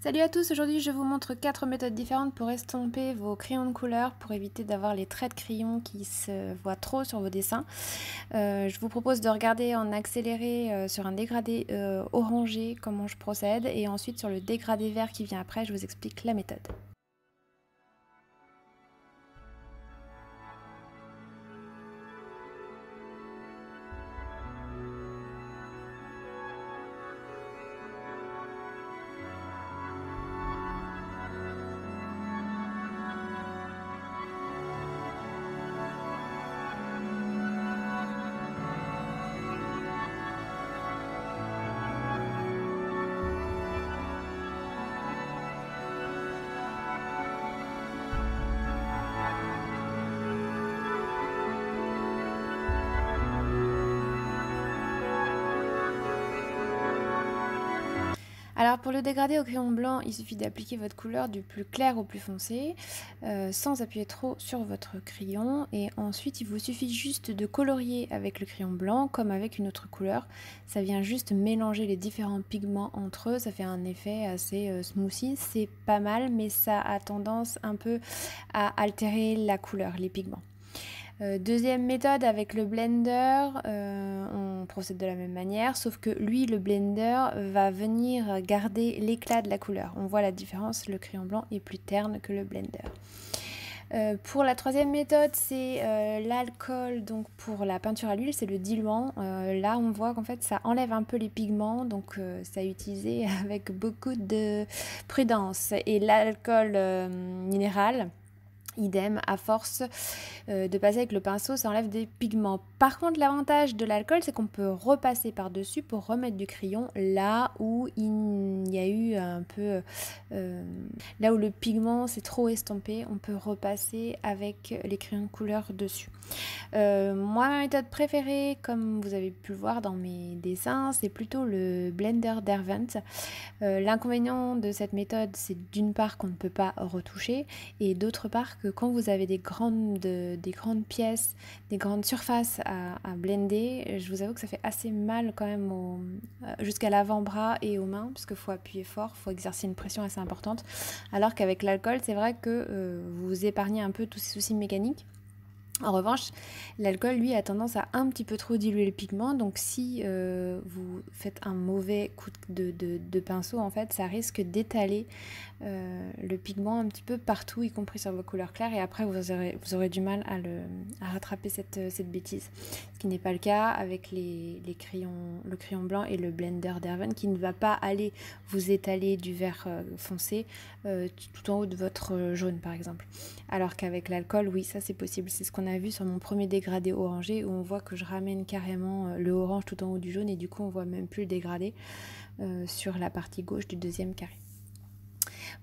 Salut à tous, aujourd'hui je vous montre 4 méthodes différentes pour estomper vos crayons de couleur pour éviter d'avoir les traits de crayon qui se voient trop sur vos dessins. Je vous propose de regarder en accéléré sur un dégradé orangé comment je procède et ensuite sur le dégradé vert qui vient après je vous explique la méthode. Alors pour le dégradé au crayon blanc, il suffit d'appliquer votre couleur du plus clair au plus foncé, sans appuyer trop sur votre crayon. Et ensuite, il vous suffit juste de colorier avec le crayon blanc comme avec une autre couleur. Ça vient juste mélanger les différents pigments entre eux, ça fait un effet assez smoothie. C'est pas mal, mais ça a tendance un peu à altérer la couleur, les pigments. Deuxième méthode avec le blender, on procède de la même manière, sauf que lui, le blender, va venir garder l'éclat de la couleur. On voit la différence, le crayon blanc est plus terne que le blender. Pour la troisième méthode, c'est l'alcool, donc pour la peinture à l'huile, c'est le diluant. Là, on voit qu'en fait, ça enlève un peu les pigments, donc c'est à utiliser avec beaucoup de prudence. Et l'alcool minéral, idem, à force de passer avec le pinceau, ça enlève des pigments. Par contre, l'avantage de l'alcool, c'est qu'on peut repasser par-dessus pour remettre du crayon là où il y a eu un peu... là où le pigment s'est trop estompé, on peut repasser avec les crayons de couleur dessus. Moi, ma méthode préférée, comme vous avez pu le voir dans mes dessins, c'est plutôt le blender Derwent. L'inconvénient de cette méthode, c'est d'une part qu'on ne peut pas retoucher et d'autre part que quand vous avez des grandes pièces, des grandes surfaces à blender, je vous avoue que ça fait assez mal quand même jusqu'à l'avant-bras et aux mains parce qu'il faut appuyer fort, il faut exercer une pression assez importante. Alors qu'avec l'alcool, c'est vrai que vous épargnez un peu tous ces soucis mécaniques. En revanche, l'alcool, lui, a tendance à un petit peu trop diluer le pigment, donc si vous faites un mauvais coup de pinceau, en fait, ça risque d'étaler le pigment un petit peu partout, y compris sur vos couleurs claires, et après vous aurez du mal à rattraper cette bêtise. Ce qui n'est pas le cas avec le crayon blanc et le blender Derwent, qui ne va pas aller vous étaler du vert foncé tout en haut de votre jaune, par exemple. Alors qu'avec l'alcool, oui, ça c'est possible. C'est ce qu'on a vu sur mon premier dégradé orangé où on voit que je ramène carrément le orange tout en haut du jaune et du coup on voit même plus le dégradé sur la partie gauche du deuxième carré.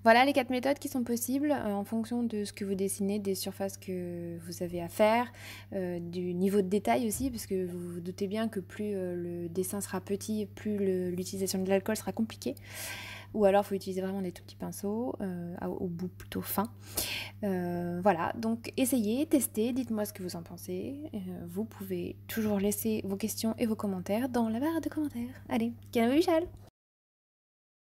Voilà les 4 méthodes qui sont possibles en fonction de ce que vous dessinez, des surfaces que vous avez à faire, du niveau de détail aussi, parce que vous vous doutez bien que plus le dessin sera petit, plus l'utilisation de l'alcool sera compliquée. Ou alors il faut utiliser vraiment des tout petits pinceaux, au bout plutôt fin. Voilà, donc essayez, testez, dites-moi ce que vous en pensez. Vous pouvez toujours laisser vos questions et vos commentaires dans la barre de commentaires. Allez, canapé Michel!